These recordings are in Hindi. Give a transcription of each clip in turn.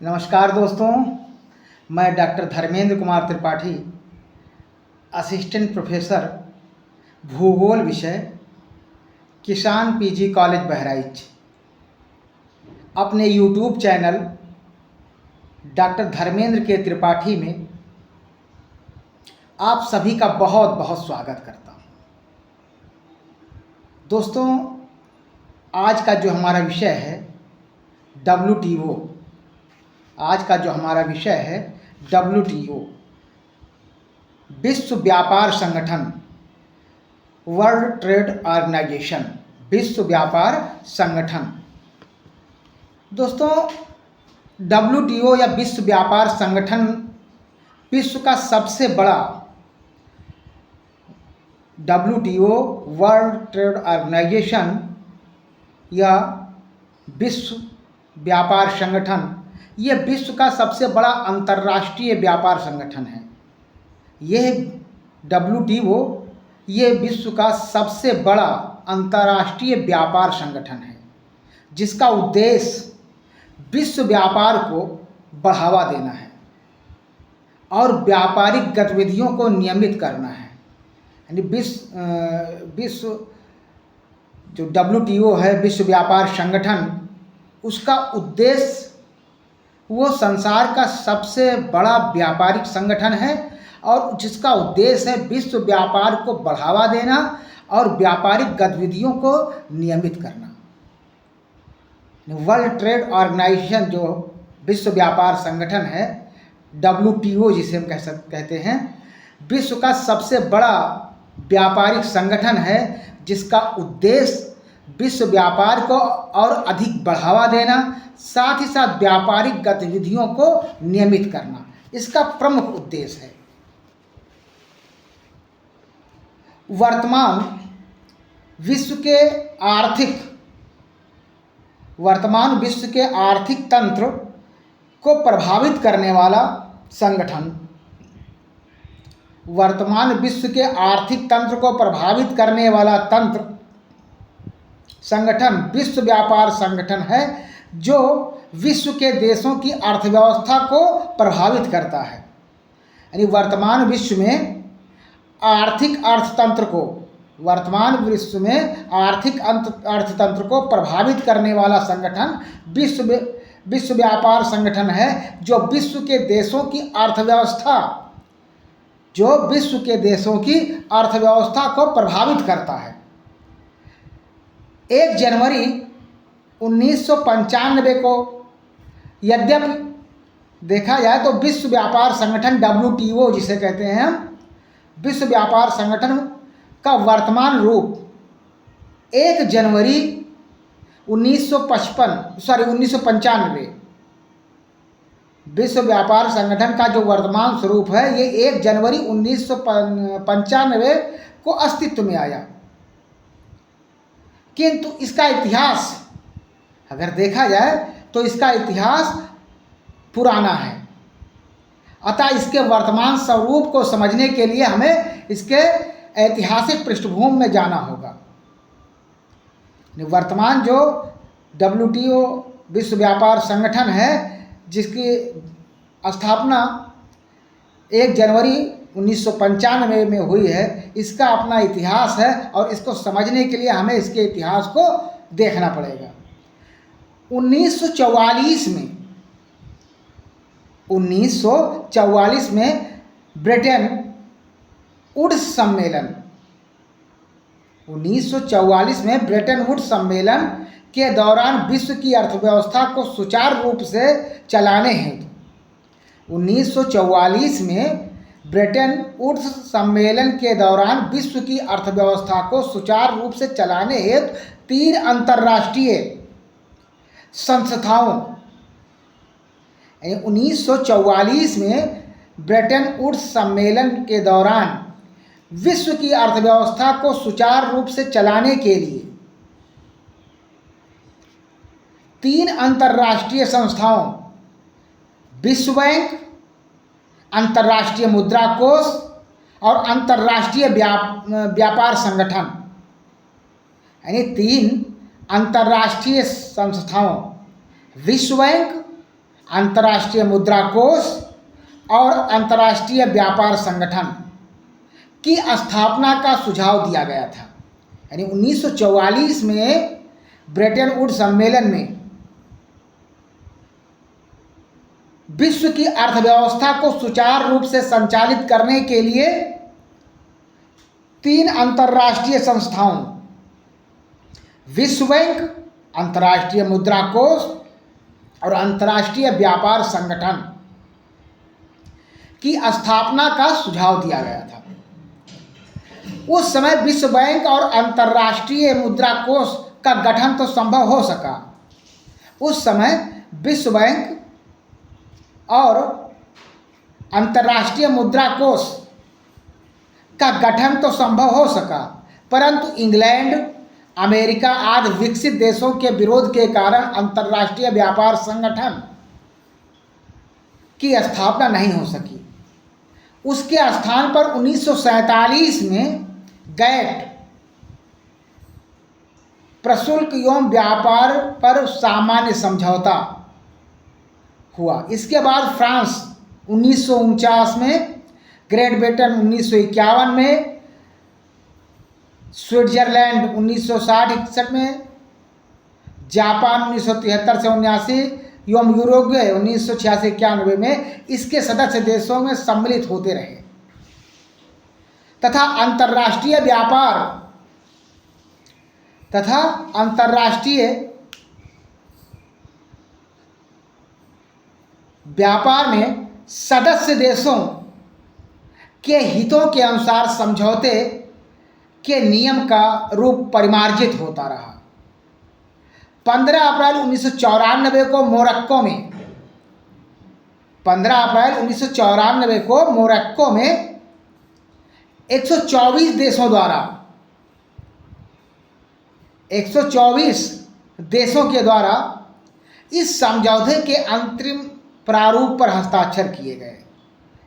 नमस्कार दोस्तों, मैं doctor Dharmendra Kumar Tripathi, assistant professor भूगोल विषय, किसान पीजी कॉलेज बहराइच, अपने यूट्यूब चैनल डॉक्टर धर्मेंद्र के त्रिपाठी में आप सभी का बहुत बहुत स्वागत करता हूँ। दोस्तों, आज का जो हमारा विषय है WTO, विश्व व्यापार संगठन, वर्ल्ड ट्रेड ऑर्गेनाइजेशन, विश्व व्यापार संगठन। दोस्तों, WTO या विश्व व्यापार संगठन विश्व का सबसे बड़ा WTO वर्ल्ड ट्रेड ऑर्गेनाइजेशन या विश्व व्यापार संगठन, ये विश्व का सबसे बड़ा अंतर्राष्ट्रीय व्यापार संगठन है। यह WTO ये विश्व का सबसे बड़ा अंतर्राष्ट्रीय व्यापार संगठन है, जिसका उद्देश्य विश्व व्यापार को बढ़ावा देना है और व्यापारिक गतिविधियों को नियमित करना है। यानी विश्व जो WTO है, विश्व व्यापार संगठन, उसका उद्देश्य वो संसार का सबसे बड़ा व्यापारिक संगठन है और जिसका उद्देश्य है विश्व व्यापार को बढ़ावा देना और व्यापारिक गतिविधियों को नियमित करना। वर्ल्ड ट्रेड ऑर्गेनाइजेशन जो विश्व व्यापार संगठन है, WTO जिसे हम कहते हैं, विश्व का सबसे बड़ा व्यापारिक संगठन है, जिसका उद्देश्य विश्व व्यापार को और अधिक बढ़ावा देना, साथ ही साथ व्यापारिक गतिविधियों को नियमित करना, इसका प्रमुख उद्देश्य है। वर्तमान विश्व के आर्थिक तंत्र को प्रभावित करने वाला संगठन, वर्तमान विश्व के आर्थिक तंत्र को प्रभावित करने वाला संगठन विश्व व्यापार संगठन है, जो विश्व के देशों की अर्थव्यवस्था को प्रभावित करता है। यानी वर्तमान विश्व में आर्थिक अर्थतंत्र को प्रभावित करने वाला संगठन विश्व व्यापार संगठन है, जो विश्व के देशों की अर्थव्यवस्था को प्रभावित करता है। 1 जनवरी 1995 को यद्यपि देखा जाए तो विश्व व्यापार संगठन WTO जिसे कहते हैं हम, विश्व व्यापार संगठन का वर्तमान रूप 1 जनवरी 1995 विश्व व्यापार संगठन का जो वर्तमान स्वरूप है, ये 1 जनवरी 1995 को अस्तित्व में आया। किंतु इसका इतिहास अगर देखा जाए तो इसका इतिहास पुराना है। अतः इसके वर्तमान स्वरूप को समझने के लिए हमें इसके ऐतिहासिक पृष्ठभूमि में जाना होगा। वर्तमान जो WTO विश्व व्यापार संगठन है, जिसकी स्थापना 1 जनवरी 1995 में हुई है, इसका अपना इतिहास है और इसको समझने के लिए हमें इसके इतिहास को देखना पड़ेगा। 1944 में ब्रेटन वुड्स सम्मेलन के दौरान विश्व की अर्थव्यवस्था को सुचारू रूप से चलाने हेतु 1944 में ब्रेटन वुड्स सम्मेलन के दौरान विश्व की अर्थव्यवस्था को सुचारू रूप से चलाने हेतु 3 अंतर्राष्ट्रीय संस्थाओं 1944 में ब्रेटन वुड्स सम्मेलन के दौरान विश्व की अर्थव्यवस्था को सुचारू रूप से चलाने के लिए 3 अंतर्राष्ट्रीय संस्थाओं, विश्व बैंक, अंतर्राष्ट्रीय मुद्रा कोष और अंतर्राष्ट्रीय व्यापार संगठन, यानी 3 अंतर्राष्ट्रीय संस्थाओं विश्व बैंक, अंतर्राष्ट्रीय मुद्रा कोष और अंतर्राष्ट्रीय व्यापार संगठन की स्थापना का सुझाव दिया गया था। यानी 1944 में ब्रेटन वुड्स सम्मेलन में विश्व की अर्थव्यवस्था को सुचारू रूप से संचालित करने के लिए 3 अंतर्राष्ट्रीय संस्थाओं विश्व बैंक, अंतर्राष्ट्रीय मुद्रा कोष और अंतर्राष्ट्रीय व्यापार संगठन की स्थापना का सुझाव दिया गया था। उस समय विश्व बैंक और अंतर्राष्ट्रीय मुद्रा कोष का गठन तो संभव हो सका। उस समय विश्व बैंक और अंतर्राष्ट्रीय मुद्रा कोष का गठन तो संभव हो सका, परंतु इंग्लैंड, अमेरिका आदि विकसित देशों के विरोध के कारण अंतर्राष्ट्रीय व्यापार संगठन की स्थापना नहीं हो सकी। उसके स्थान पर 1947 में गैट, प्रशुल्क एवं व्यापार पर सामान्य समझौता हुआ। इसके बाद फ्रांस 1949 में, ग्रेट ब्रिटेन 1951 में, स्विट्जरलैंड 1960-61 में, जापान 1973 से 79 एवं यूरोग्वे 1986-91 में इसके सदस्य देशों में सम्मिलित होते रहे तथा अंतर्राष्ट्रीय व्यापार में सदस्य देशों के हितों के अनुसार समझौते के नियम का रूप परिमार्जित होता रहा। 15 अप्रैल 1994 को मोरक्को में 124 देशों के द्वारा इस समझौते के अंतरिम प्रारूप पर हस्ताक्षर किए गए।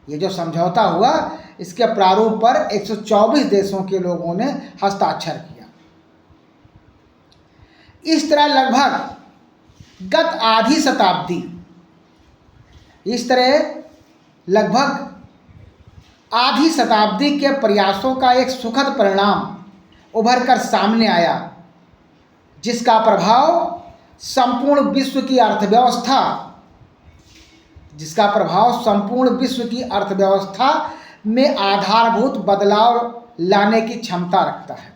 ये जो समझौता हुआ इसके प्रारूप पर 124 देशों के लोगों ने हस्ताक्षर किया। इस तरह लगभग आधी शताब्दी के प्रयासों का एक सुखद परिणाम उभर कर सामने आया, जिसका प्रभाव संपूर्ण विश्व की अर्थव्यवस्था में आधारभूत बदलाव लाने की क्षमता रखता है।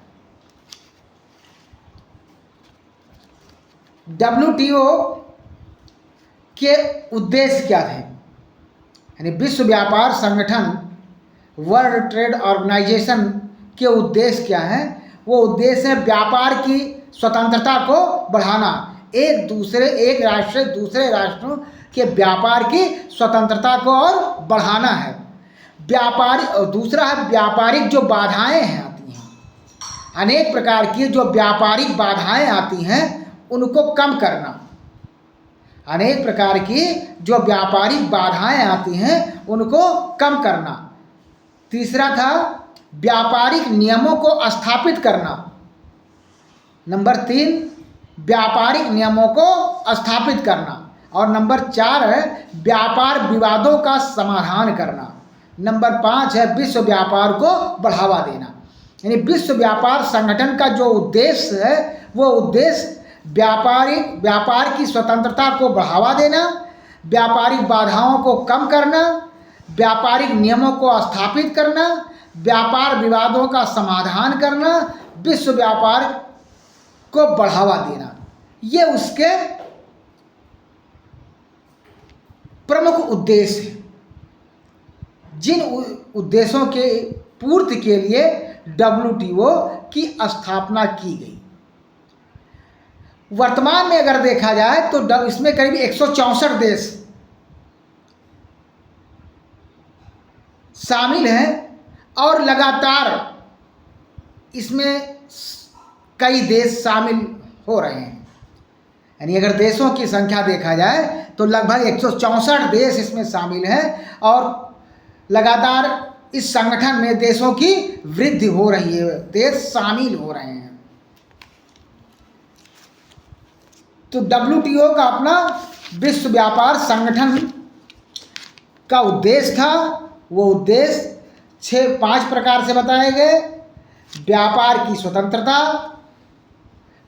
WTO के उद्देश्य क्या थे? यानी विश्व व्यापार संगठन, वर्ल्ड ट्रेड ऑर्गेनाइजेशन के उद्देश्य क्या हैं? वो उद्देश्य है व्यापार की स्वतंत्रता को बढ़ाना, एक राष्ट्र से दूसरे राष्ट्रों के व्यापार की स्वतंत्रता को और बढ़ाना है। दूसरा है व्यापारिक जो बाधाएं हैं आती हैं, अनेक प्रकार की जो व्यापारिक बाधाएं आती हैं उनको कम करना। तीसरा था व्यापारिक नियमों को स्थापित करना। नंबर 3 व्यापारिक नियमों को स्थापित करना। और नंबर 4 है व्यापार विवादों का समाधान करना। नंबर 5 है विश्व व्यापार को बढ़ावा देना। यानी विश्व व्यापार संगठन का जो उद्देश्य है वो उद्देश्य व्यापार की स्वतंत्रता को बढ़ावा देना, व्यापारिक बाधाओं को कम करना, व्यापारिक नियमों को स्थापित करना, व्यापार विवादों का समाधान करना, विश्व व्यापार को बढ़ावा देना। ये उसके प्रमुख उद्देश्य हैं, जिन उद्देश्यों के पूर्ति के लिए WTO की स्थापना की गई। वर्तमान में अगर देखा जाए तो इसमें करीब 164 देश शामिल हैं और लगातार इसमें कई देश शामिल हो रहे हैं। यानी अगर देशों की संख्या देखा जाए तो लगभग 164 देश इसमें शामिल हैं और लगातार इस संगठन में देशों की वृद्धि हो रही है, देश शामिल हो रहे हैं। तो WTO का अपना विश्व व्यापार संगठन का उद्देश्य था, वो उद्देश्य 5 प्रकार से बताए गए। व्यापार की स्वतंत्रता,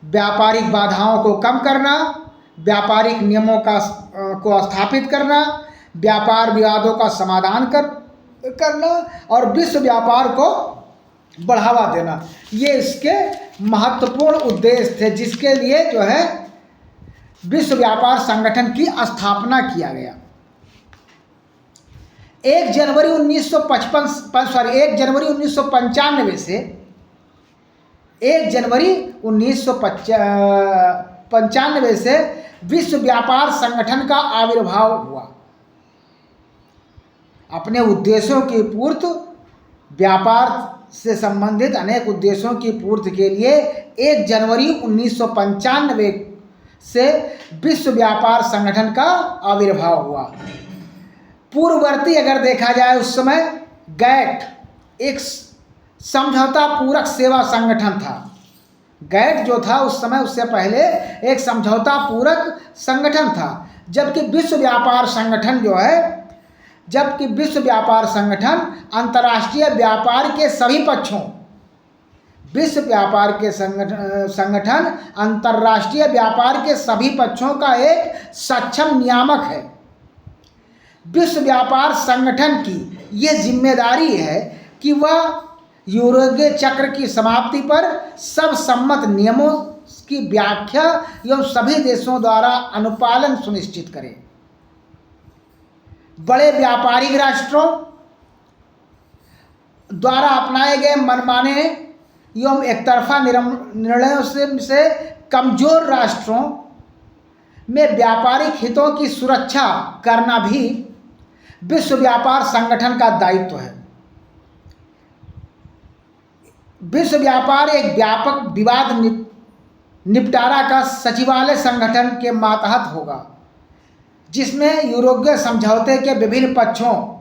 व्यापारिक बाधाओं को कम करना, व्यापारिक नियमों को स्थापित करना, व्यापार विवादों का समाधान करना और विश्व व्यापार को बढ़ावा देना। ये इसके महत्वपूर्ण उद्देश्य थे जिसके लिए जो है विश्व व्यापार संगठन की स्थापना किया गया। 1 जनवरी 1995 से 1 जनवरी 1995 से विश्व व्यापार संगठन का आविर्भाव हुआ। अपने उद्देश्यों की पूर्ति, व्यापार से संबंधित अनेक उद्देश्यों की पूर्ति के लिए 1 जनवरी 1995 से विश्व व्यापार संगठन का आविर्भाव हुआ। पूर्ववर्ती अगर देखा जाए उस समय गैट एक समझौता पूरक सेवा संगठन था। गैट जो था उस समय, उससे पहले एक समझौता पूरक संगठन था। जबकि विश्व व्यापार संगठन अंतर्राष्ट्रीय व्यापार के सभी पक्षों, विश्व व्यापार के संगठन अंतर्राष्ट्रीय व्यापार के सभी पक्षों का एक सक्षम नियामक है। विश्व व्यापार संगठन की ये जिम्मेदारी है कि वह यूरोगे चक्र की समाप्ति पर सब सम्मत नियमों की व्याख्या एवं सभी देशों द्वारा अनुपालन सुनिश्चित करे। बड़े व्यापारिक राष्ट्रों द्वारा अपनाए गए मनमाने एवं एकतरफा निर्णयों से कमजोर राष्ट्रों में व्यापारिक हितों की सुरक्षा करना भी विश्व व्यापार संगठन का दायित्व है। विश्व व्यापार एक व्यापक विवाद निपटारा का सचिवालय संगठन के मातहत होगा, जिसमें यूरोगे समझौते के विभिन्न पक्षों,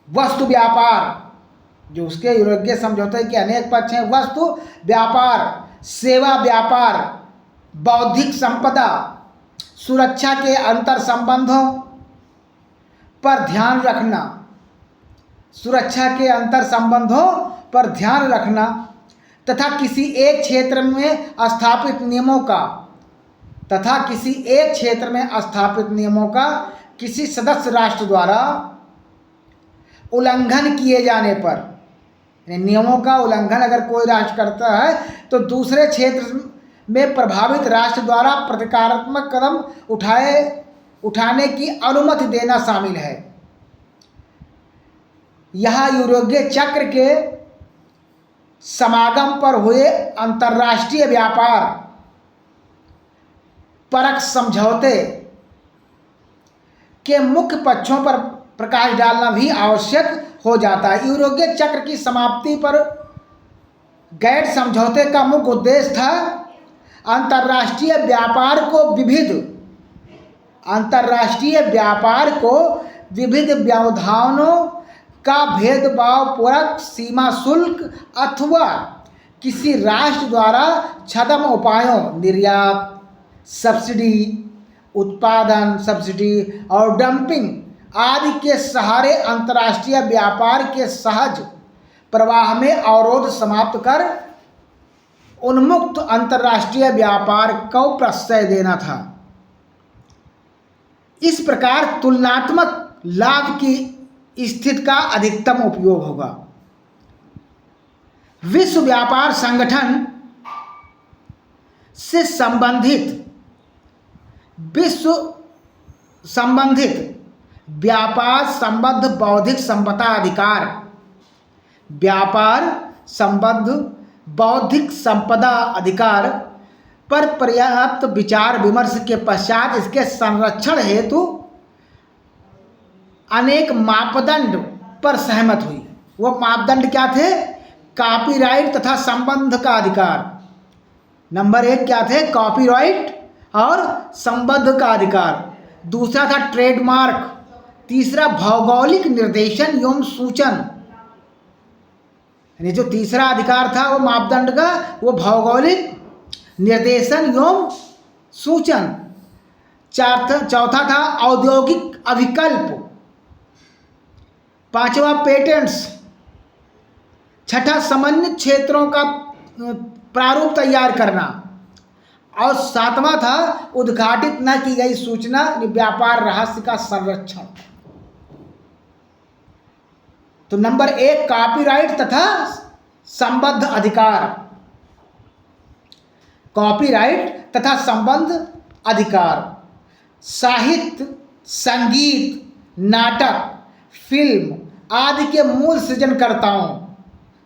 वस्तु व्यापार, जो उसके यूरोगे समझौते के अनेक पक्ष हैं, वस्तु व्यापार, सेवा व्यापार, बौद्धिक संपदा, सुरक्षा के अंतर संबंधों पर ध्यान रखना, तथा किसी एक क्षेत्र में स्थापित नियमों का किसी सदस्य राष्ट्र द्वारा उल्लंघन किए जाने पर, नियमों का उल्लंघन अगर कोई राष्ट्र करता है तो दूसरे क्षेत्र में प्रभावित राष्ट्र द्वारा प्रतिकारात्मक कदम उठाने की अनुमति देना शामिल है। यहाँ यूरोगे चक्र के समागम पर हुए अंतर्राष्ट्रीय व्यापार परक समझौते के मुख्य पक्षों पर प्रकाश डालना भी आवश्यक हो जाता है। यूरोगे चक्र की समाप्ति पर गैट समझौते का मुख्य उद्देश्य था अंतर्राष्ट्रीय व्यापार को विविध व्यवधानों का भेदभावपूर्वक सीमा शुल्क अथवा किसी राष्ट्र द्वारा छद्म उपायों, निर्यात सब्सिडी, उत्पादन सब्सिडी और डंपिंग आदि के सहारे अंतर्राष्ट्रीय व्यापार के सहज प्रवाह में अवरोध समाप्त कर उन्मुक्त अंतर्राष्ट्रीय व्यापार को प्रश्रय देना था। इस प्रकार तुलनात्मक लाभ की स्थिति का अधिकतम उपयोग होगा। विश्व व्यापार संगठन से संबंधित व्यापार संबद्ध बौद्धिक संपदा अधिकार, व्यापार संबद्ध बौद्धिक संपदा अधिकार पर पर्याप्त विचार विमर्श के पश्चात इसके संरक्षण हेतु अनेक मापदंड पर सहमत हुई। वो मापदंड क्या थे? कॉपीराइट तथा संबंध का अधिकार। नंबर 1 क्या थे? कॉपीराइट और संबंध का अधिकार। दूसरा था ट्रेडमार्क। तीसरा भौगोलिक निर्देशन एवं सूचन। यानी जो तीसरा अधिकार था वो मापदंड का, वो भौगोलिक निर्देशन एवं सूचन। चौथा था औद्योगिक अभिकल्प, पांचवा पेटेंट्स, छठा समन्वित क्षेत्रों का प्रारूप तैयार करना, और सातवां था उद्घाटित न की गई सूचना व्यापार रहस्य का संरक्षण। तो नंबर 1 कॉपीराइट तथा संबद्ध अधिकार। कॉपीराइट तथा संबद्ध अधिकार साहित्य, संगीत, नाटक, फिल्म आदि के मूल सृजनकर्ताओं,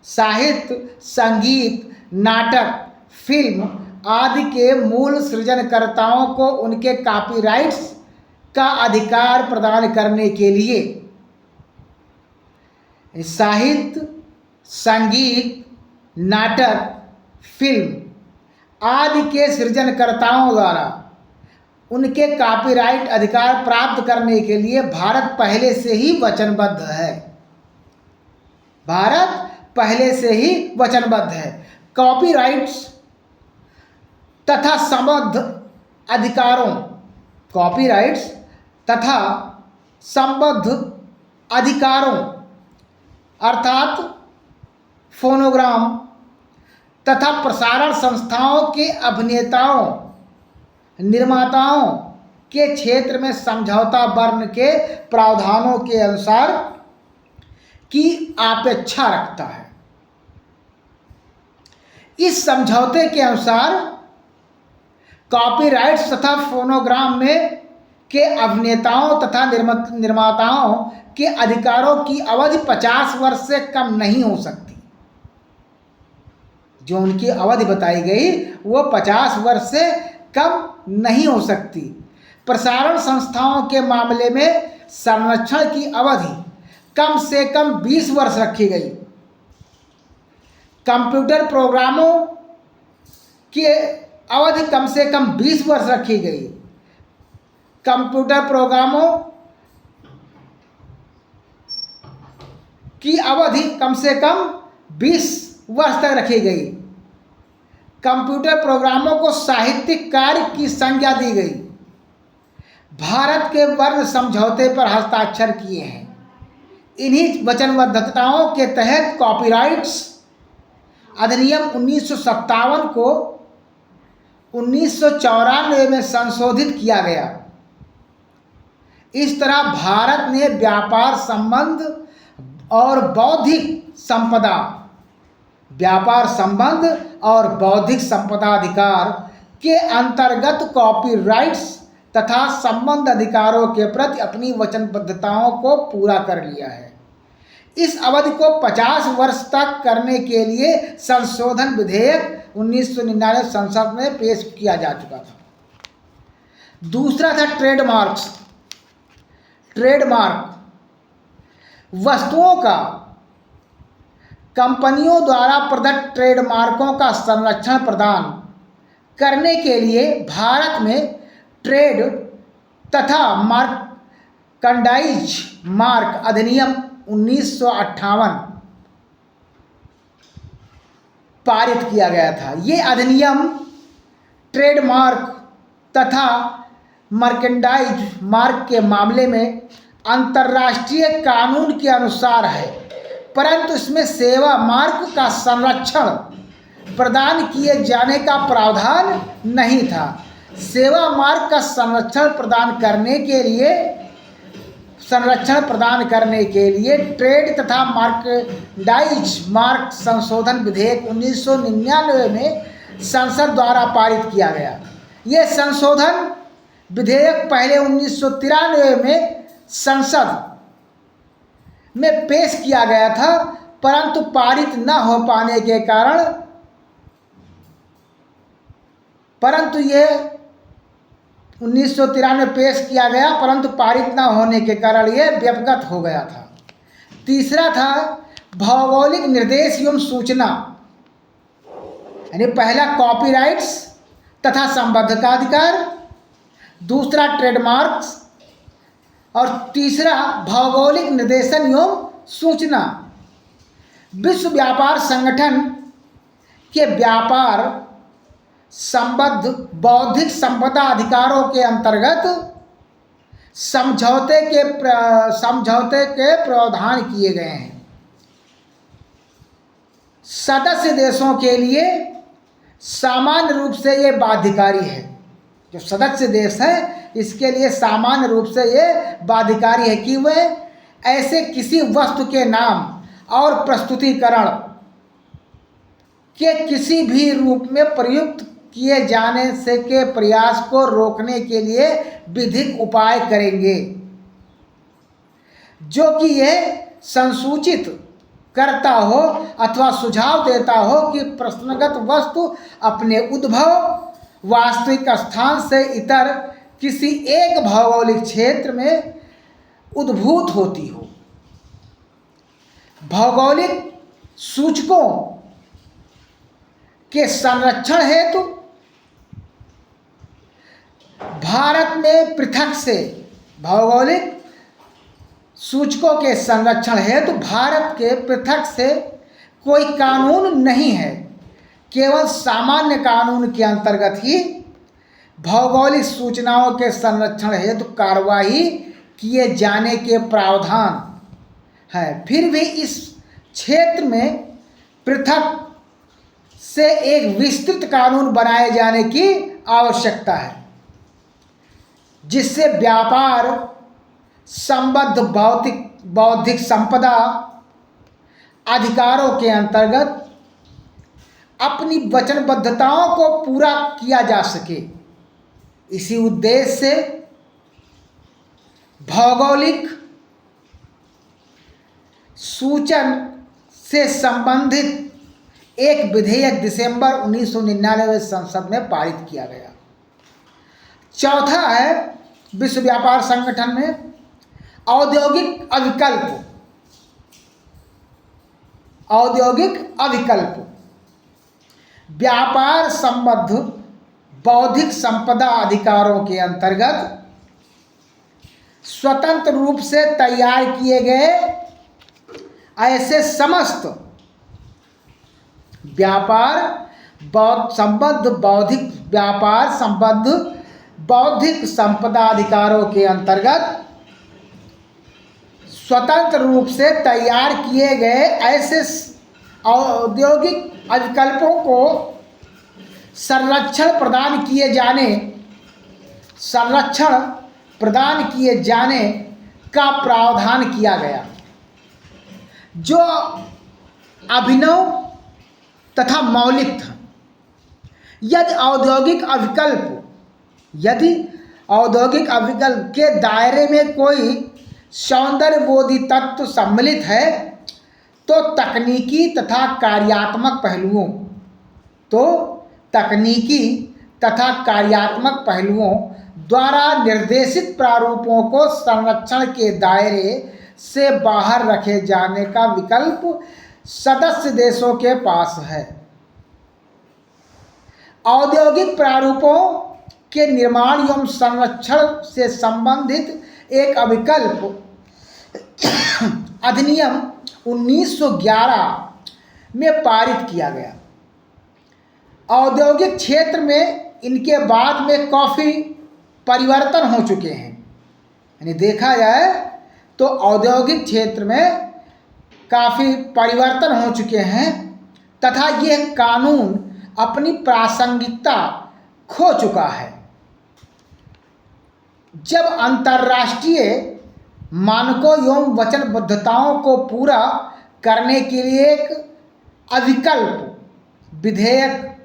साहित्य, संगीत, नाटक, फिल्म आदि के मूल सृजनकर्ताओं को उनके कॉपीराइट्स का अधिकार प्रदान करने के लिए साहित्य, संगीत, नाटक, फिल्म आदि के सृजनकर्ताओं द्वारा उनके कॉपीराइट अधिकार प्राप्त करने के लिए भारत पहले से ही वचनबद्ध है। भारत पहले से ही वचनबद्ध है। कॉपीराइट्स तथा संबद्ध अधिकारों, कॉपीराइट्स तथा संबद्ध अधिकारों अर्थात फोनोग्राम तथा प्रसारण संस्थाओं के अभिनेताओं, निर्माताओं के क्षेत्र में समझौता वर्ण के प्रावधानों के अनुसार की अपेक्षा रखता है। इस समझौते के अनुसार कॉपीराइट्स तथा फोनोग्राम में के अभिनेताओं तथा निर्माताओं के अधिकारों की अवधि 50 वर्ष से कम नहीं हो सकती। जो उनकी अवधि बताई गई वो 50 वर्ष से कम नहीं हो सकती। प्रसारण संस्थाओं के मामले में संरक्षण की अवधि कम से कम 20 वर्ष रखी गई। कंप्यूटर प्रोग्रामों की अवधि कम से कम 20 वर्ष रखी गई। कंप्यूटर प्रोग्रामों की अवधि कम से कम 20 वर्ष तक रखी गई। कंप्यूटर प्रोग्रामों को साहित्यिक कार्य की संज्ञा दी गई। भारत के वर्ण समझौते पर हस्ताक्षर किए हैं। इन्हीं वचनबद्धताओं के तहत कॉपीराइट्स अधिनियम 1957 को 1994 में संशोधित किया गया। इस तरह भारत ने व्यापार संबंध और बौद्धिक संपदा, व्यापार संबंध और बौद्धिक संपदा अधिकार के अंतर्गत कॉपीराइट्स तथा संबंध अधिकारों के प्रति अपनी वचनबद्धताओं को पूरा कर लिया है। इस अवधि को 50 वर्ष तक करने के लिए संशोधन विधेयक 1999 संसद में पेश किया जा चुका था। दूसरा था ट्रेडमार्क्स। ट्रेडमार्क वस्तुओं का कंपनियों द्वारा प्रदत्त ट्रेडमार्कों का संरक्षण प्रदान करने के लिए भारत में ट्रेड तथा मर्केंडाइज मार्क अधिनियम 1958 पारित किया गया था। ये अधिनियम ट्रेडमार्क तथा मर्केंडाइज मार्क के मामले में अंतर्राष्ट्रीय कानून के अनुसार है, परंतु इसमें सेवा मार्क का संरक्षण प्रदान किए जाने का प्रावधान नहीं था। सेवा मार्क का संरक्षण प्रदान करने के लिए ट्रेड तथा मर्केंडाइज मार्क संशोधन विधेयक 1999 में संसद द्वारा पारित किया गया। यह संशोधन विधेयक पहले 1993 में संसद में पेश किया गया था, परंतु पारित न हो पाने के कारण यह 1993 में पेश किया गया, परंतु पारित न होने के कारण यह व्यपगत हो गया था। तीसरा था भौगोलिक निर्देश एवं सूचना, यानी पहला कॉपीराइट्स तथा संबद्ध का अधिकार, दूसरा ट्रेडमार्क्स और तीसरा भौगोलिक निर्देशन एवं सूचना। विश्व व्यापार संगठन के व्यापार संबद्ध बौद्धिक संपदा अधिकारों के अंतर्गत समझौते के प्रावधान किए गए हैं। सदस्य देशों के लिए सामान्य रूप से ये बाध्यकारी है। जो सदस्य देश है इसके लिए सामान्य रूप से ये बाध्यकारी है कि वे ऐसे किसी वस्तु के नाम और प्रस्तुतिकरण के किसी भी रूप में प्रयुक्त किए जाने से के प्रयास को रोकने के लिए विधिक उपाय करेंगे, जो कि यह संसूचित करता हो अथवा सुझाव देता हो कि प्रश्नगत वस्तु अपने उद्भव वास्तविक स्थान से इतर किसी एक भौगोलिक क्षेत्र में उद्भूत होती हो। भौगोलिक सूचकों के संरक्षण हेतु भारत में पृथक से भौगोलिक सूचकों के संरक्षण हेतु भारत के पृथक से कोई कानून नहीं है। केवल सामान्य कानून के अंतर्गत ही भौगोलिक सूचनाओं के संरक्षण हेतु कार्यवाही किए जाने के प्रावधान है। फिर भी इस क्षेत्र में पृथक से एक विस्तृत कानून बनाए जाने की आवश्यकता है, जिससे व्यापार संबद्ध बौद्धिक संपदा अधिकारों के अंतर्गत अपनी वचनबद्धताओं को पूरा किया जा सके। इसी उद्देश्य से भौगोलिक सूचन से संबंधित एक विधेयक दिसंबर 1999 में संसद में पारित किया गया। चौथा है विश्व व्यापार संगठन में औद्योगिक अविकल्प व्यापार संबद्ध बौद्धिक संपदा अधिकारों के अंतर्गत स्वतंत्र रूप से तैयार किए गए ऐसे समस्त संबद्ध बौद्धिक संपदा अधिकारों के अंतर्गत स्वतंत्र रूप से तैयार किए गए ऐसे औद्योगिक अविकल्पों को संरक्षण प्रदान किए जाने का प्रावधान किया गया, जो अभिनव तथा मौलिक था। यदि औद्योगिक अविकल्प के दायरे में कोई सौंदर्यबोधी तत्व सम्मिलित है तो तकनीकी तथा कार्यात्मक पहलुओं द्वारा निर्देशित प्रारूपों को संरक्षण के दायरे से बाहर रखे जाने का विकल्प सदस्य देशों के पास है। औद्योगिक प्रारूपों के निर्माण एवं संरक्षण से संबंधित एक अविकल्प अधिनियम 1911 में पारित किया गया। औद्योगिक क्षेत्र में इनके बाद में काफ़ी परिवर्तन हो चुके हैं। यानी देखा जाए तो औद्योगिक क्षेत्र में काफ़ी परिवर्तन हो चुके हैं तथा यह कानून अपनी प्रासंगिकता खो चुका है। जब अंतर्राष्ट्रीय मानकों एवं वचनबद्धताओं को पूरा करने के लिए एक अविकल्प विधेयक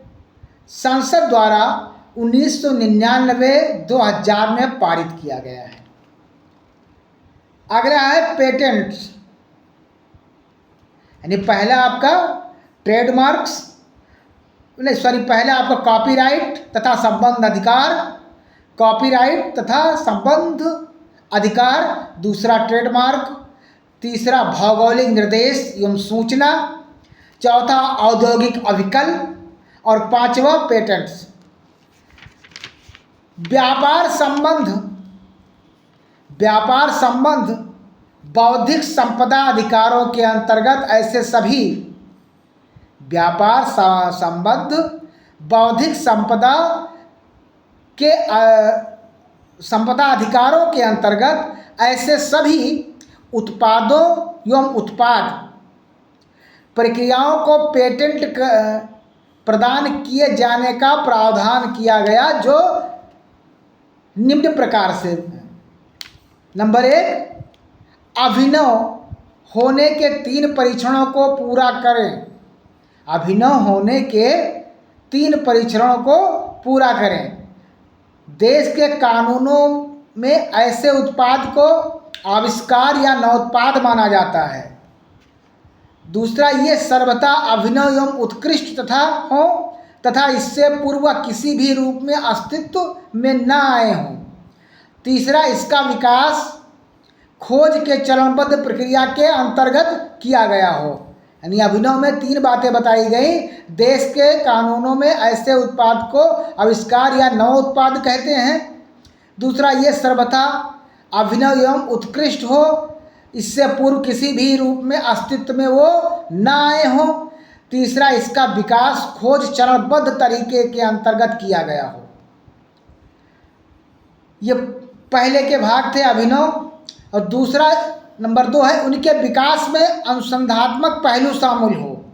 संसद द्वारा 1999-2000 में पारित किया गया है। अगला है पेटेंट्स, यानी पहला आपका पहला आपका कॉपीराइट तथा संबंध अधिकार, दूसरा ट्रेडमार्क, तीसरा भौगोलिक निर्देश एवं सूचना, चौथा औद्योगिक अविकल्प और पांचवा पेटेंट्स। व्यापार संबंध बौद्धिक संपदा अधिकारों के अंतर्गत ऐसे सभी व्यापार संबद्ध बौद्धिक संपदा के संपदा अधिकारों के अंतर्गत ऐसे सभी उत्पादों एवं उत्पाद प्रक्रियाओं को पेटेंट प्रदान किए जाने का प्रावधान किया गया, जो निम्न प्रकार से: नंबर 1, अभिनव होने के 3 परीक्षणों को पूरा करें। अभिनव होने के 3 परीक्षणों को पूरा करें। देश के कानूनों में ऐसे उत्पाद को आविष्कार या नवोत्पाद माना जाता है। दूसरा, ये सर्वथा अभिनव एवं उत्कृष्ट तथा इससे पूर्व किसी भी रूप में अस्तित्व में न आए हों। तीसरा, इसका विकास खोज के चरणबद्ध प्रक्रिया के अंतर्गत किया गया हो। यानी अभिनव में 3 बातें बताई गई। देश के कानूनों में ऐसे उत्पाद को आविष्कार या नवोत्पाद कहते हैं। दूसरा, ये सर्वथा अभिनव एवं उत्कृष्ट हो, इससे पूर्व किसी भी रूप में अस्तित्व में वो न आए हों। तीसरा, इसका विकास खोज चरणबद्ध तरीके के अंतर्गत किया गया हो। ये पहले के भाग थे अभिनव। और दूसरा नंबर 2 है, उनके विकास में अनुसंधात्मक पहलू शामिल हो।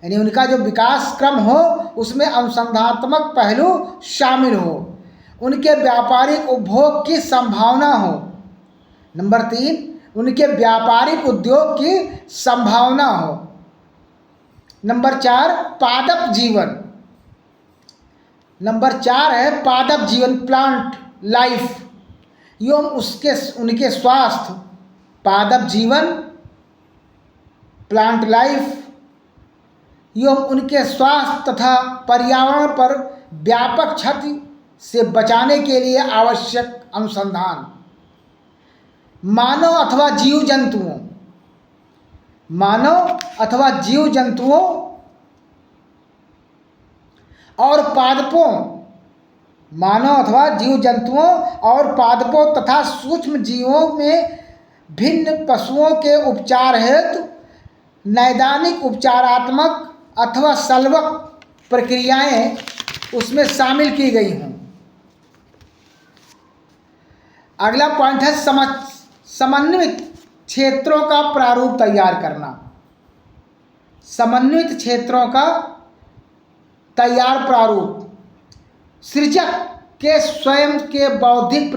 यानी उनका जो विकास क्रम हो उसमें अनुसंधात्मक पहलू शामिल हो। उनके व्यापारिक उपभोग की संभावना हो। नंबर 3, उनके व्यापारिक उद्योग की संभावना हो। नंबर 4, पादप जीवन। नंबर 4 है पादप जीवन, प्लांट लाइफ एवं उनके स्वास्थ्य, पादप जीवन, प्लांट लाइफ एवं उनके स्वास्थ्य तथा पर्यावरण पर व्यापक क्षति से बचाने के लिए आवश्यक अनुसंधान। मानव अथवा जीव जंतुओं और पादपों तथा सूक्ष्म जीवों में भिन्न पशुओं के उपचार हेतु नैदानिक उपचारात्मक अथवा शल्यक प्रक्रियाएं उसमें शामिल की गई हों। अगला पॉइंट है समन्वित क्षेत्रों का प्रारूप तैयार करना। समन्वित क्षेत्रों का तैयार प्रारूप सृजक के स्वयं के बौद्धिक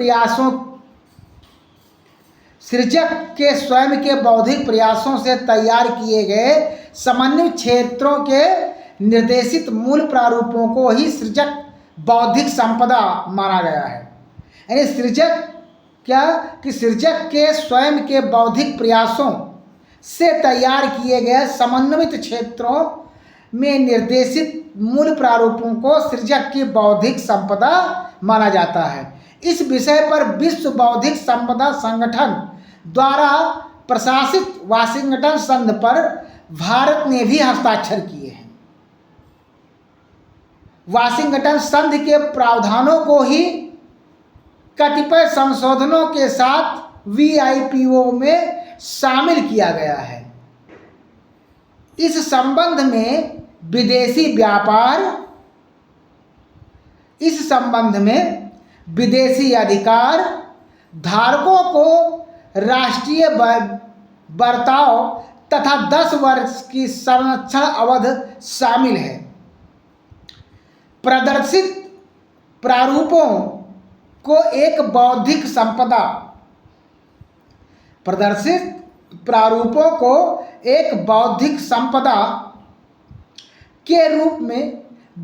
प्रयासों से तैयार किए गए समन्वित क्षेत्रों के निर्देशित मूल प्रारूपों को ही सृजक बौद्धिक संपदा माना गया है। यानी सृजक के स्वयं के बौद्धिक प्रयासों से तैयार किए गए समन्वित क्षेत्रों में निर्देशित मूल प्रारूपों को सृजक की बौद्धिक संपदा माना जाता है। इस विषय पर विश्व बौद्धिक संपदा संगठन द्वारा प्रशासित वाशिंगटन संधि पर भारत ने भी हस्ताक्षर किए हैं। वाशिंगटन संधि के प्रावधानों को ही कतिपय संशोधनों के साथ WIPO में शामिल किया गया है। इस संबंध में विदेशी अधिकार धारकों को राष्ट्रीय बर्ताव तथा 10 वर्ष की संरक्षण अवधि शामिल है। प्रदर्शित प्रारूपों को एक बौद्धिक संपदा के रूप में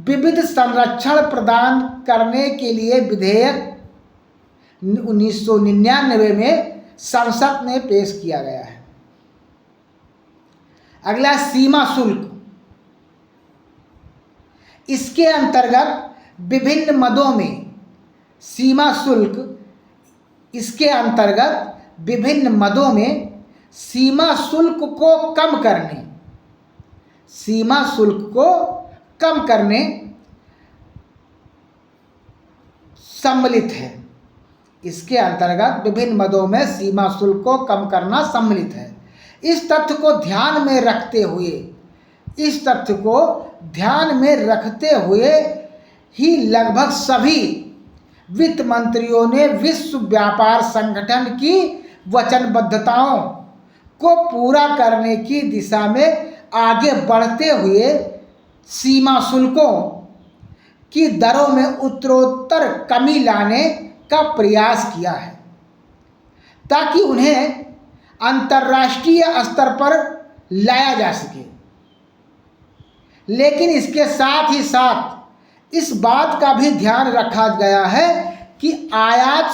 विविध संरक्षण प्रदान करने के लिए विधेयक 1999 में संसद में पेश किया गया है। अगला सीमा शुल्क। इसके अंतर्गत विभिन्न मदों में सीमा शुल्क को कम करने सम्मिलित है। इसके अंतर्गत विभिन्न मदों में सीमा शुल्क को कम करना सम्मिलित है। इस तथ्य को ध्यान में रखते हुए ध्यान में रखते हुए ही लगभग सभी वित्त मंत्रियों ने विश्व व्यापार संगठन की वचनबद्धताओं को पूरा करने की दिशा में आगे बढ़ते हुए सीमा शुल्कों की दरों में उत्तरोत्तर कमी लाने का प्रयास किया है, ताकि उन्हें अंतर्राष्ट्रीय स्तर पर लाया जा सके। लेकिन इसके साथ ही साथ इस बात का भी ध्यान रखा गया है कि आयात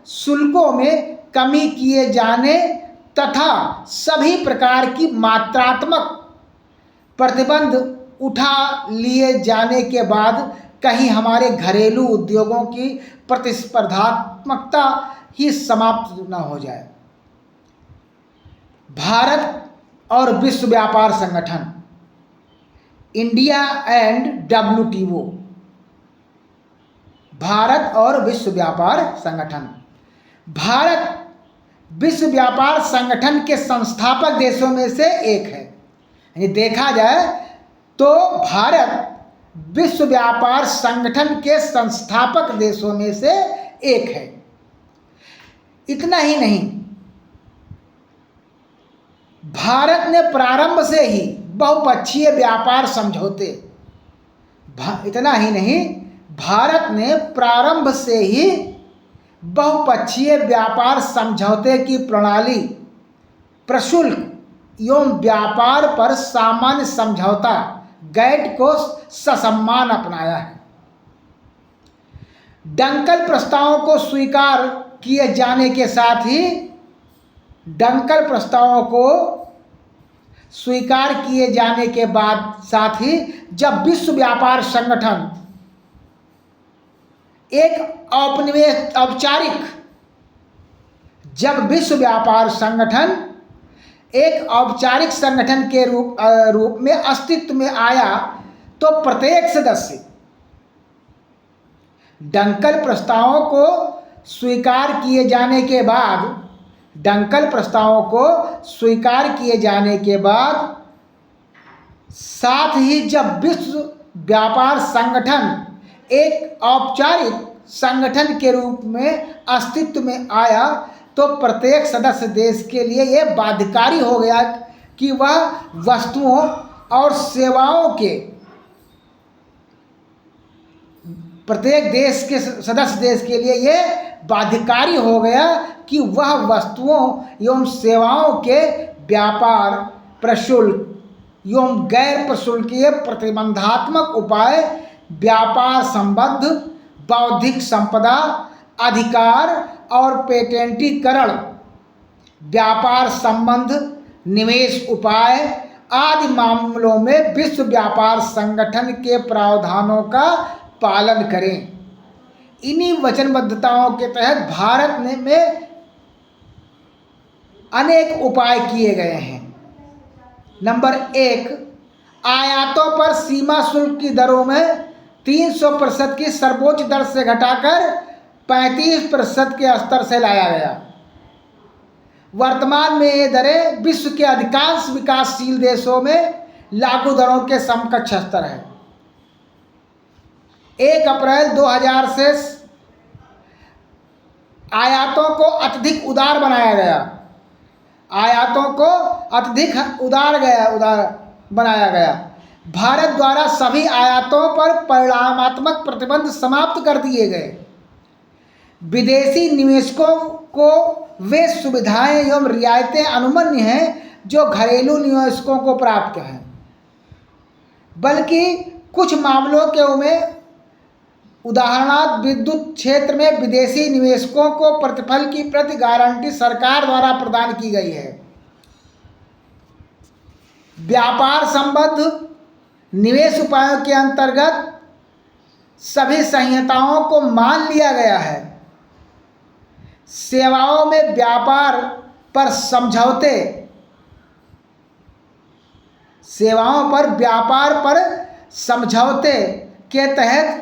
शुल्कों में कमी किए जाने तथा सभी प्रकार की मात्रात्मक प्रतिबंध उठा लिए जाने के बाद कहीं हमारे घरेलू उद्योगों की प्रतिस्पर्धात्मकता ही समाप्त न हो जाए। भारत और विश्व व्यापार संगठन, इंडिया एंड WTO। भारत और विश्व व्यापार संगठन। भारत विश्व व्यापार संगठन के संस्थापक देशों में से एक है। यानी देखा जाए तो भारत विश्व व्यापार संगठन के संस्थापक देशों में से एक है। इतना ही नहीं, भारत ने प्रारंभ से ही बहुपक्षीय व्यापार समझौते इतना ही नहीं भारत ने प्रारंभ से ही बहुपक्षीय व्यापार समझौते की प्रणाली, प्रशुल्क एवं व्यापार पर सामान्य समझौता गैट को ससम्मान अपनाया है। डंकल प्रस्तावों को स्वीकार किए जाने के साथ ही जब विश्व व्यापार संगठन एक औपचारिक संगठन के रूप में अस्तित्व में आया, तो प्रत्येक सदस्य डंकल प्रस्तावों को स्वीकार किए जाने के बाद साथ ही जब विश्व व्यापार संगठन एक औपचारिक संगठन के रूप में अस्तित्व में आया, तो प्रत्येक सदस्य देश के लिए यह बाध्यकारी हो गया कि वह वस्तुओं और सेवाओं के प्रत्येक सदस्य देश के लिए यह बाध्यकारी हो गया कि वह वस्तुओं एवं सेवाओं के व्यापार, प्रशुल्क एवं गैर प्रशुल्कीय प्रतिबंधात्मक उपाय, व्यापार संबद्ध बौद्धिक संपदा अधिकार और पेटेंटीकरण, व्यापार संबंध निवेश उपाय आदि मामलों में विश्व व्यापार संगठन के प्रावधानों का पालन करें। इन्हीं वचनबद्धताओं के तहत भारत में अनेक उपाय किए गए हैं। नंबर 1, आयातों पर सीमा शुल्क की दरों में 300% की सर्वोच्च दर से घटाकर 35% के स्तर से लाया गया। वर्तमान में ये दरें विश्व के अधिकांश विकासशील देशों में लागू दरों के समकक्ष स्तर है। 1 अप्रैल 2000 से आयातों को अत्यधिक उदार बनाया गया। भारत द्वारा सभी आयातों पर परिणामात्मक प्रतिबंध समाप्त कर दिए गए। विदेशी निवेशकों को वे सुविधाएं एवं रियायतें अनुमन्य हैं जो घरेलू निवेशकों को प्राप्त हैं, बल्कि कुछ मामलों में उदाहरणार्थ विद्युत क्षेत्र में विदेशी निवेशकों को प्रतिफल की प्रति गारंटी सरकार द्वारा प्रदान की गई है। व्यापार संबद्ध निवेश उपायों के अंतर्गत सभी संहिताओं को मान लिया गया है। सेवाओं में व्यापार पर समझौते के तहत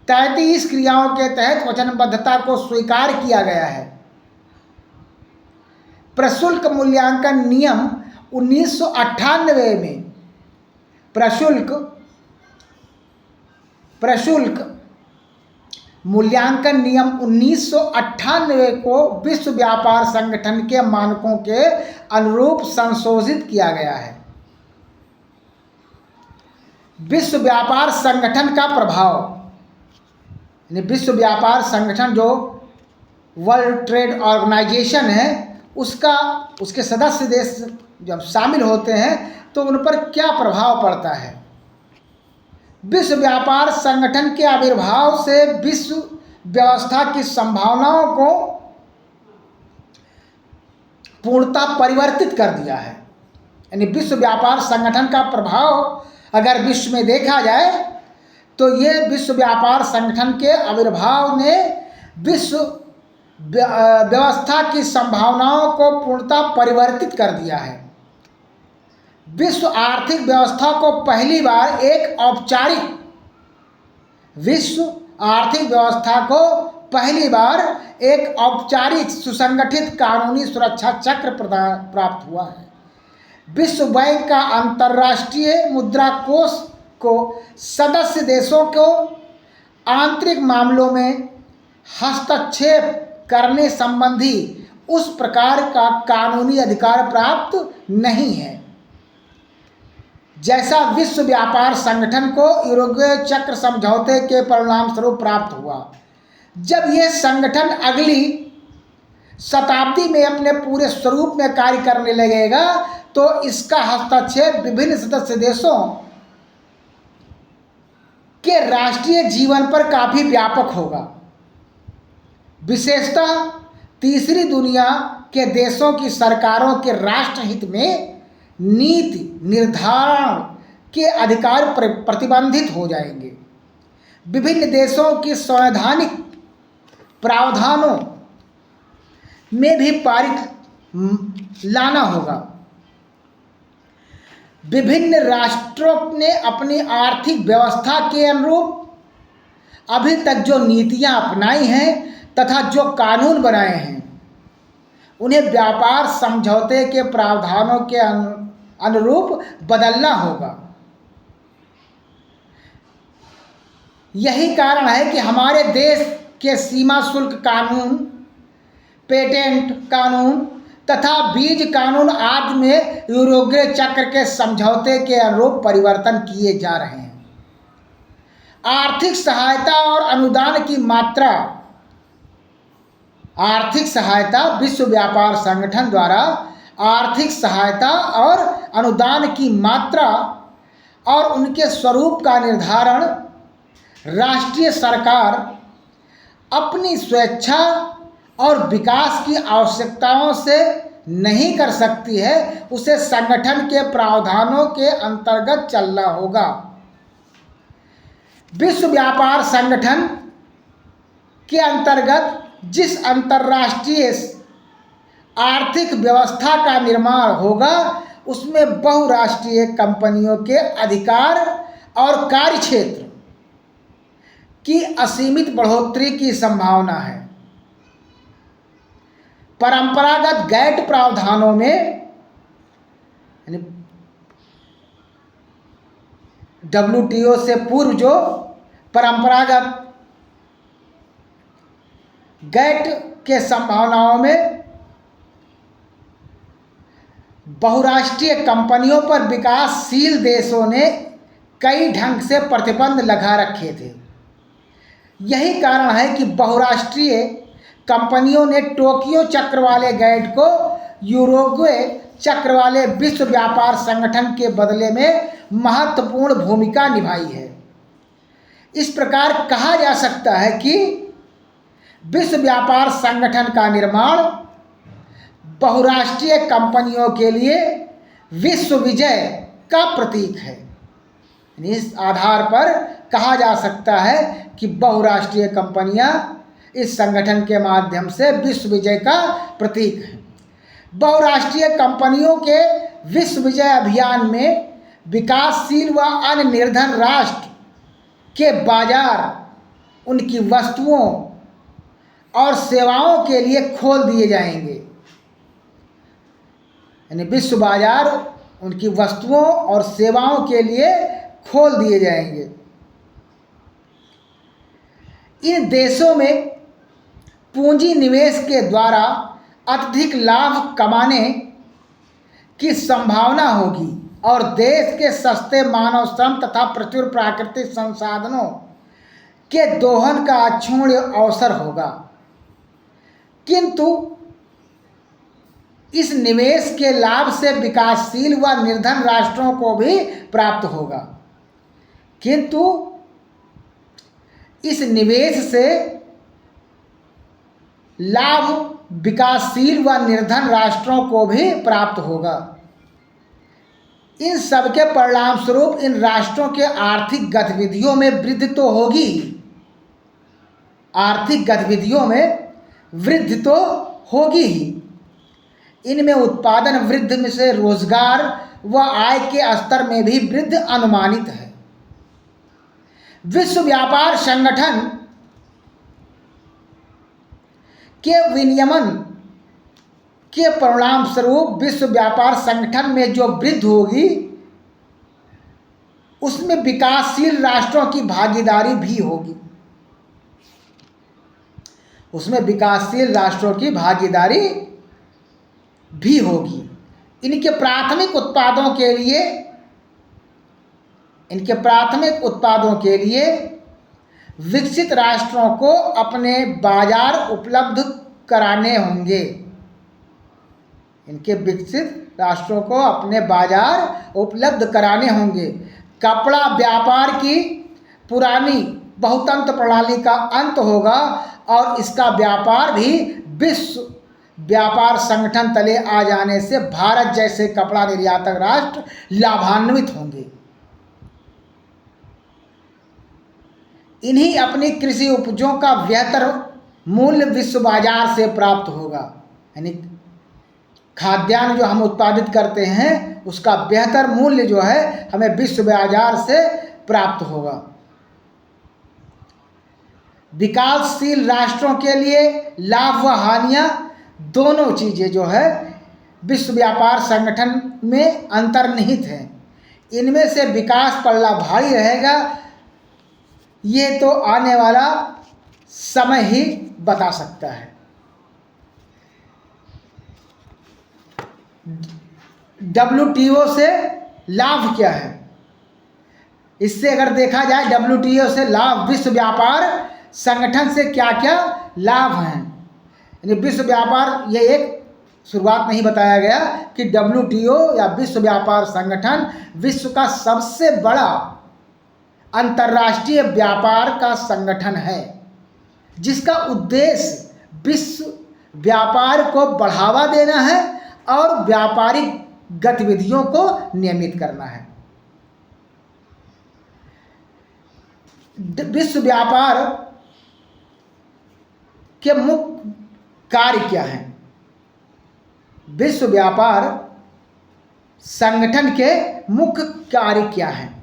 33 क्रियाओं के तहत वचनबद्धता को स्वीकार किया गया है। प्रशुल्क मूल्यांकन नियम 1998 में प्रशुल्क मूल्यांकन नियम 1998 को विश्व व्यापार संगठन के मानकों के अनुरूप संशोधित किया गया है। विश्व व्यापार संगठन का प्रभाव, यानी विश्व व्यापार संगठन जो वर्ल्ड ट्रेड ऑर्गेनाइजेशन है, उसके सदस्य देश जब शामिल होते हैं तो उन पर क्या प्रभाव पड़ता है। विश्व व्यापार संगठन के आविर्भाव से विश्व व्यवस्था की संभावनाओं को पूर्णतः परिवर्तित कर दिया है। यानी विश्व व्यापार संगठन का प्रभाव अगर विश्व में देखा जाए तो ये विश्व व्यापार संगठन के आविर्भाव ने विश्व व्यवस्था की संभावनाओं को पूर्णतः परिवर्तित कर दिया है। विश्व आर्थिक व्यवस्था को पहली बार एक औपचारिक सुसंगठित कानूनी सुरक्षा चक्र प्राप्त हुआ है। विश्व बैंक का अंतर्राष्ट्रीय मुद्रा कोष को सदस्य देशों को आंतरिक मामलों में हस्तक्षेप करने संबंधी उस प्रकार का कानूनी अधिकार प्राप्त नहीं है जैसा विश्व व्यापार संगठन को यूरुग्वे चक्र समझौते के परिणाम स्वरूप प्राप्त हुआ। जब यह संगठन अगली शताब्दी में अपने पूरे स्वरूप में कार्य करने लगेगा तो इसका हस्तक्षेप विभिन्न सदस्य देशों के राष्ट्रीय जीवन पर काफी व्यापक होगा। विशेषतः तीसरी दुनिया के देशों की सरकारों के राष्ट्रहित में नीति निर्धारण के अधिकार प्रतिबंधित हो जाएंगे। विभिन्न देशों की संवैधानिक प्रावधानों में भी पारित लाना होगा। विभिन्न राष्ट्रों ने अपनी आर्थिक व्यवस्था के अनुरूप अभी तक जो नीतियां अपनाई हैं तथा जो कानून बनाए हैं उन्हें व्यापार समझौते के प्रावधानों के अनुरूप बदलना होगा। यही कारण है कि हमारे देश के सीमा शुल्क कानून, पेटेंट कानून तथा बीज कानून आदि में यूरुग्वे चक्र के समझौते के अनुरूप परिवर्तन किए जा रहे हैं। आर्थिक सहायता और अनुदान की मात्रा, आर्थिक सहायता विश्व व्यापार संगठन द्वारा आर्थिक सहायता और अनुदान की मात्रा और उनके स्वरूप का निर्धारण राष्ट्रीय सरकार अपनी स्वेच्छा और विकास की आवश्यकताओं से नहीं कर सकती है, उसे संगठन के प्रावधानों के अंतर्गत चलना होगा। विश्व व्यापार संगठन के अंतर्गत जिस अंतर्राष्ट्रीय आर्थिक व्यवस्था का निर्माण होगा उसमें बहुराष्ट्रीय कंपनियों के अधिकार और कार्यक्षेत्र की असीमित बढ़ोतरी की संभावना है। परंपरागत गैट प्रावधानों में WTO से पूर्व जो परंपरागत गैट के संभावनाओं में बहुराष्ट्रीय कंपनियों पर विकासशील देशों ने कई ढंग से प्रतिबंध लगा रखे थे। यही कारण है कि बहुराष्ट्रीय कंपनियों ने टोक्यो चक्र वाले गैट को यूरुग्वे चक्र वाले विश्व व्यापार संगठन के बदले में महत्वपूर्ण भूमिका निभाई है। इस प्रकार कहा जा सकता है कि विश्व व्यापार संगठन का निर्माण बहुराष्ट्रीय कंपनियों के लिए विश्व विजय का प्रतीक है। इस आधार पर कहा जा सकता है कि बहुराष्ट्रीय कंपनियां इस संगठन के माध्यम से विश्व विजय का प्रतीक है। बहुराष्ट्रीय कंपनियों के विश्व विजय अभियान में विकासशील व अन्य निर्धन राष्ट्र के बाजार उनकी वस्तुओं और सेवाओं के लिए खोल दिए जाएंगे। यानी विश्व बाजार उनकी वस्तुओं और सेवाओं के लिए खोल दिए जाएंगे। इन देशों में पूंजी निवेश के द्वारा अत्यधिक लाभ कमाने की संभावना होगी और देश के सस्ते मानव श्रम तथा प्रचुर प्राकृतिक संसाधनों के दोहन का अक्षुण्य अवसर होगा। किंतु इस निवेश के लाभ से विकासशील व निर्धन राष्ट्रों को भी प्राप्त होगा। किंतु इस निवेश से लाभ विकासशील व निर्धन राष्ट्रों को भी प्राप्त होगा। इन सबके परिणाम स्वरूप इन राष्ट्रों के आर्थिक गतिविधियों में वृद्धि तो होगी, आर्थिक गतिविधियों में वृद्धि तो होगी ही। इनमें उत्पादन वृद्धि से रोजगार व आय के स्तर में भी वृद्धि अनुमानित है। विश्व व्यापार संगठन के विनियमन के परिणाम स्वरूप विश्व व्यापार संगठन में जो वृद्धि होगी उसमें विकासशील राष्ट्रों की भागीदारी भी होगी, उसमें विकासशील राष्ट्रों की भागीदारी भी होगी। इनके प्राथमिक उत्पादों के लिए विकसित राष्ट्रों को अपने बाजार उपलब्ध कराने होंगे। इनके विकसित राष्ट्रों को अपने बाजार उपलब्ध कराने होंगे। कपड़ा व्यापार की पुरानी बहुतंत्र प्रणाली का अंत होगा और इसका व्यापार भी विश्व व्यापार संगठन तले आ जाने से भारत जैसे कपड़ा निर्यातक राष्ट्र लाभान्वित होंगे। इन्हीं अपनी कृषि उपजों का बेहतर मूल्य विश्व बाजार से प्राप्त होगा। यानी खाद्यान्न जो हम उत्पादित करते हैं उसका बेहतर मूल्य जो है हमें विश्व बाजार से प्राप्त होगा। विकासशील राष्ट्रों के लिए लाभ व हानियाँ दोनों चीज़ें जो है विश्व व्यापार संगठन में अंतर्निहित हैं। इनमें से विकास पल्ला भारी रहेगा, ये तो आने वाला समय ही बता सकता है। WTO से लाभ क्या है? इससे अगर देखा जाए WTO से लाभ, विश्व व्यापार संगठन से क्या क्या लाभ हैं। यानी विश्व व्यापार, ये एक शुरुआत में ही बताया गया कि WTO या विश्व व्यापार संगठन विश्व का सबसे बड़ा अंतर्राष्ट्रीय व्यापार का संगठन है, जिसका उद्देश्य विश्व व्यापार को बढ़ावा देना है और व्यापारिक गतिविधियों को नियमित करना है। विश्व व्यापार के मुख्य कार्य क्या हैं? विश्व व्यापार संगठन के मुख्य कार्य क्या हैं?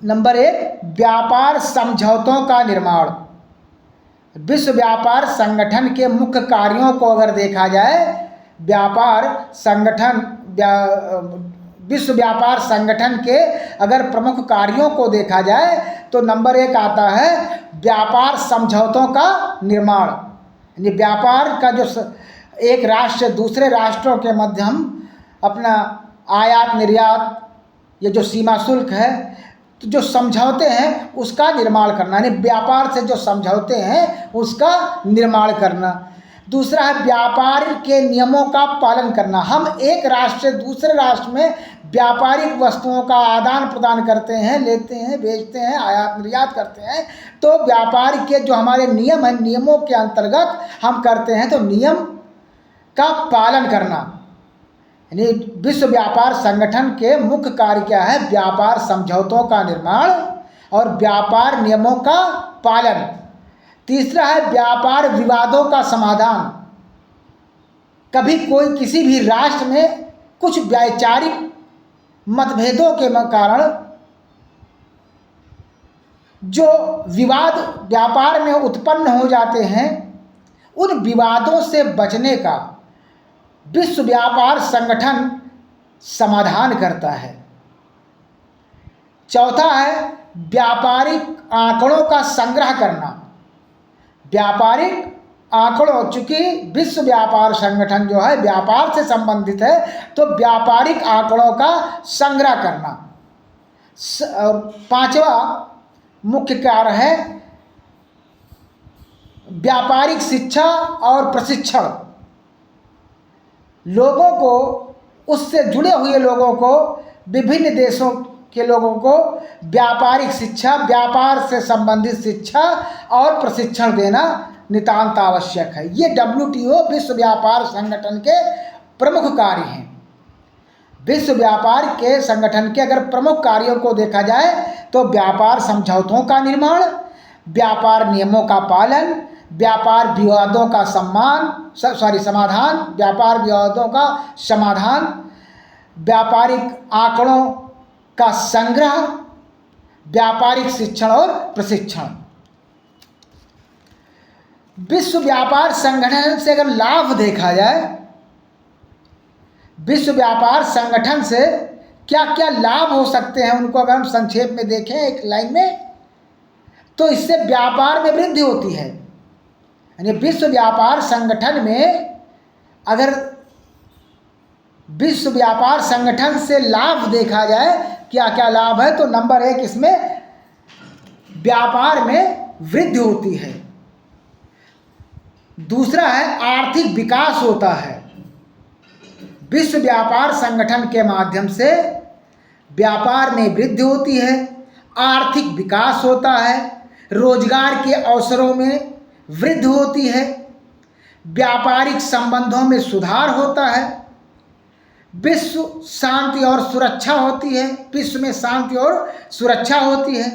नंबर 1, व्यापार समझौतों का निर्माण। विश्व व्यापार संगठन के मुख्य कार्यों को अगर देखा जाए, विश्व व्यापार संगठन के अगर प्रमुख कार्यों को देखा जाए तो नंबर 1 आता है व्यापार समझौतों का निर्माण। यानी व्यापार का जो एक राष्ट्र से दूसरे राष्ट्रों के मध्य हम अपना आयात निर्यात, ये जो सीमा शुल्क है, तो जो समझौते हैं उसका निर्माण करना, यानी व्यापार से जो समझौते हैं उसका निर्माण करना। दूसरा है व्यापार के नियमों का पालन करना। हम एक राष्ट्र से दूसरे राष्ट्र में व्यापारिक वस्तुओं का आदान प्रदान करते हैं, लेते हैं, बेचते हैं, आयात निर्यात करते हैं, तो व्यापार के जो हमारे नियम हैं, नियमों के अंतर्गत हम करते हैं, तो नियम का पालन करना। यानी विश्व व्यापार संगठन के मुख्य कार्य क्या है? व्यापार समझौतों का निर्माण और व्यापार नियमों का पालन। तीसरा है व्यापार विवादों का समाधान। कभी कोई किसी भी राष्ट्र में कुछ वैचारिक मतभेदों के कारण जो विवाद व्यापार में उत्पन्न हो जाते हैं, उन विवादों से बचने का विश्व व्यापार संगठन समाधान करता है। चौथा है व्यापारिक आंकड़ों का संग्रह करना। व्यापारिक आंकड़ों, चूंकि विश्व व्यापार संगठन जो है व्यापार से संबंधित है, तो व्यापारिक आंकड़ों का संग्रह करना। और पांचवा मुख्य कार्य है व्यापारिक शिक्षा और प्रशिक्षण। लोगों को, उससे जुड़े हुए लोगों को, विभिन्न देशों के लोगों को व्यापारिक शिक्षा, व्यापार से संबंधित शिक्षा और प्रशिक्षण देना नितांत आवश्यक है। ये WTO विश्व व्यापार संगठन के प्रमुख कार्य हैं। विश्व व्यापार के संगठन के अगर प्रमुख कार्यों को देखा जाए तो व्यापार समझौतों का निर्माण, व्यापार नियमों का पालन, व्यापार विवादों का समाधान, व्यापार विवादों का समाधान, व्यापारिक आंकड़ों का संग्रह, व्यापारिक शिक्षण और प्रशिक्षण। विश्व व्यापार संगठन से अगर लाभ देखा जाए, विश्व व्यापार संगठन से क्या क्या लाभ हो सकते हैं, उनको अगर हम संक्षेप में देखें एक लाइन में, तो इससे व्यापार में वृद्धि होती है। यानी विश्व व्यापार संगठन में अगर विश्व व्यापार संगठन से लाभ देखा जाए, क्या क्या लाभ है, तो नंबर 1 इसमें व्यापार में वृद्धि होती है। दूसरा है आर्थिक विकास होता है। विश्व व्यापार संगठन के माध्यम से व्यापार में वृद्धि होती है, आर्थिक विकास होता है, रोजगार के अवसरों में वृद्धि होती है, व्यापारिक संबंधों में सुधार होता है, विश्व शांति और सुरक्षा होती है, विश्व में शांति और सुरक्षा होती है।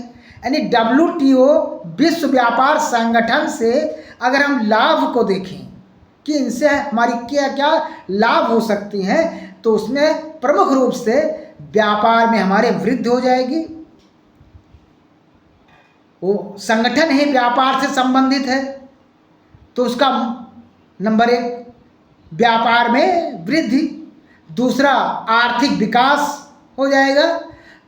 यानी WTO विश्व व्यापार संगठन से अगर हम लाभ को देखें कि इनसे हमारी क्या क्या लाभ हो सकती हैं, तो उसमें प्रमुख रूप से व्यापार में हमारे वृद्धि हो जाएगी। वो संगठन ही व्यापार से संबंधित है, तो उसका नंबर 1 व्यापार में वृद्धि, दूसरा आर्थिक विकास हो जाएगा,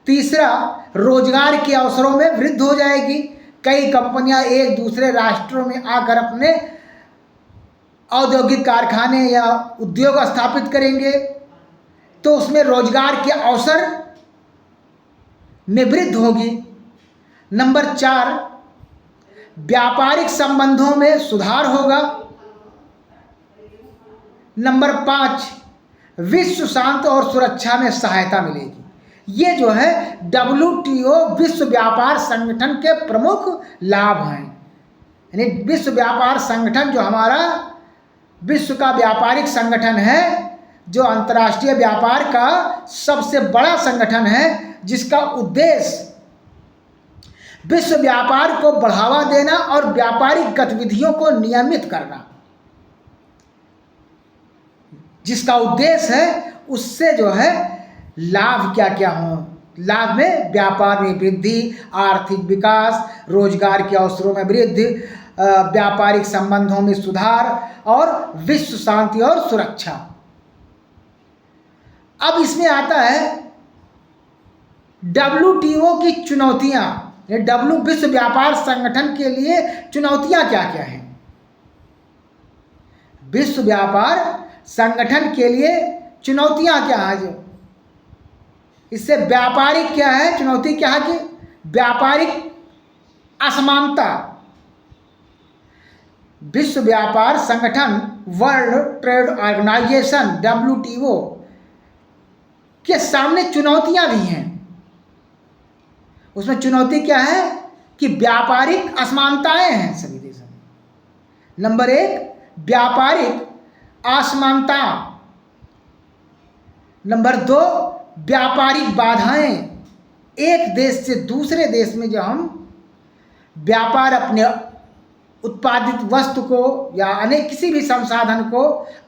तीसरा रोजगार के अवसरों में वृद्धि हो जाएगी। कई कंपनियां एक दूसरे राष्ट्रों में आकर अपने औद्योगिक कारखाने या उद्योग स्थापित करेंगे, तो उसमें रोजगार के अवसर में वृद्धि होगी। नंबर 4 व्यापारिक संबंधों में सुधार होगा। नंबर 5 विश्व शांति और सुरक्षा में सहायता मिलेगी। ये जो है WTO विश्व व्यापार संगठन के प्रमुख लाभ हैं। यानी विश्व व्यापार संगठन जो हमारा विश्व का व्यापारिक संगठन है, जो अंतर्राष्ट्रीय व्यापार का सबसे बड़ा संगठन है, जिसका उद्देश्य विश्व व्यापार को बढ़ावा देना और व्यापारिक गतिविधियों को नियमित करना, जिसका उद्देश्य है, उससे जो है लाभ क्या क्या हो। लाभ में व्यापार में वृद्धि, आर्थिक विकास, रोजगार के अवसरों में वृद्धि, व्यापारिक संबंधों में सुधार और विश्व शांति और सुरक्षा। अब इसमें आता है WTO की चुनौतियां। विश्व व्यापार संगठन के लिए चुनौतियां क्या क्या हैं। विश्व व्यापार संगठन के लिए चुनौतियां क्या है, जो इससे व्यापारिक क्या है, चुनौती क्या है कि व्यापारिक असमानता। विश्व व्यापार संगठन, वर्ल्ड ट्रेड ऑर्गेनाइजेशन WTO के सामने चुनौतियां भी हैं। उसमें चुनौती क्या है कि व्यापारिक असमानताएं हैं सभी देशों में। नंबर 1 व्यापारिक असमानता। नंबर 2 व्यापारिक बाधाएं। एक देश से दूसरे देश में जब हम व्यापार अपने उत्पादित वस्तु को या अनेक किसी भी संसाधन को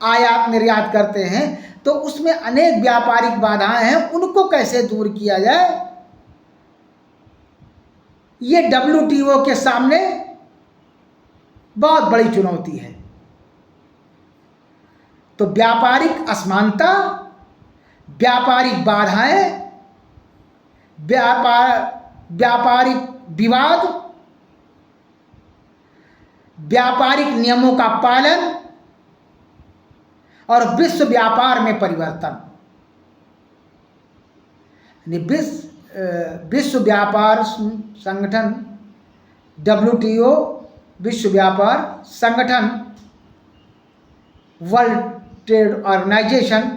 आयात निर्यात करते हैं, तो उसमें अनेक व्यापारिक बाधाएं हैं, उनको कैसे दूर किया जाए, ये WTO के सामने बहुत बड़ी चुनौती है। तो व्यापारिक असमानता, व्यापारिक बाधाएं, व्यापारिक विवाद, व्यापारिक नियमों का पालन और विश्व व्यापार में परिवर्तन। विश्व व्यापार संगठन WTO, विश्व व्यापार संगठन, वर्ल्ड ट्रेड ऑर्गेनाइजेशन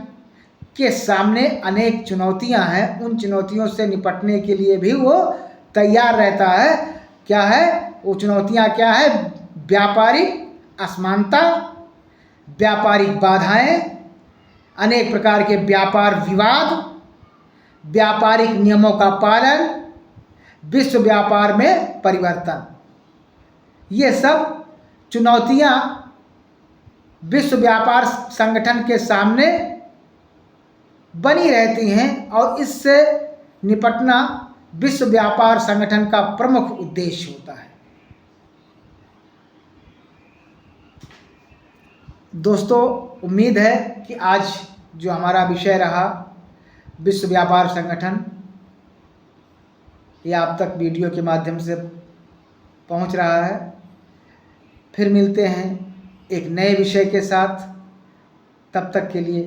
के सामने अनेक चुनौतियां हैं। उन चुनौतियों से निपटने के लिए भी वो तैयार रहता है। क्या है वो चुनौतियां? क्या है? व्यापारिक असमानता, व्यापारिक बाधाएं, अनेक प्रकार के व्यापार विवाद, व्यापारिक नियमों का पालन, विश्व व्यापार में परिवर्तन। ये सब चुनौतियां विश्व व्यापार संगठन के सामने बनी रहती हैं और इससे निपटना विश्व व्यापार संगठन का प्रमुख उद्देश्य होता है। दोस्तों, उम्मीद है कि आज जो हमारा विषय रहा विश्व व्यापार संगठन, ये आप तक वीडियो के माध्यम से पहुंच रहा है। फिर मिलते हैं एक नए विषय के साथ। तब तक के लिए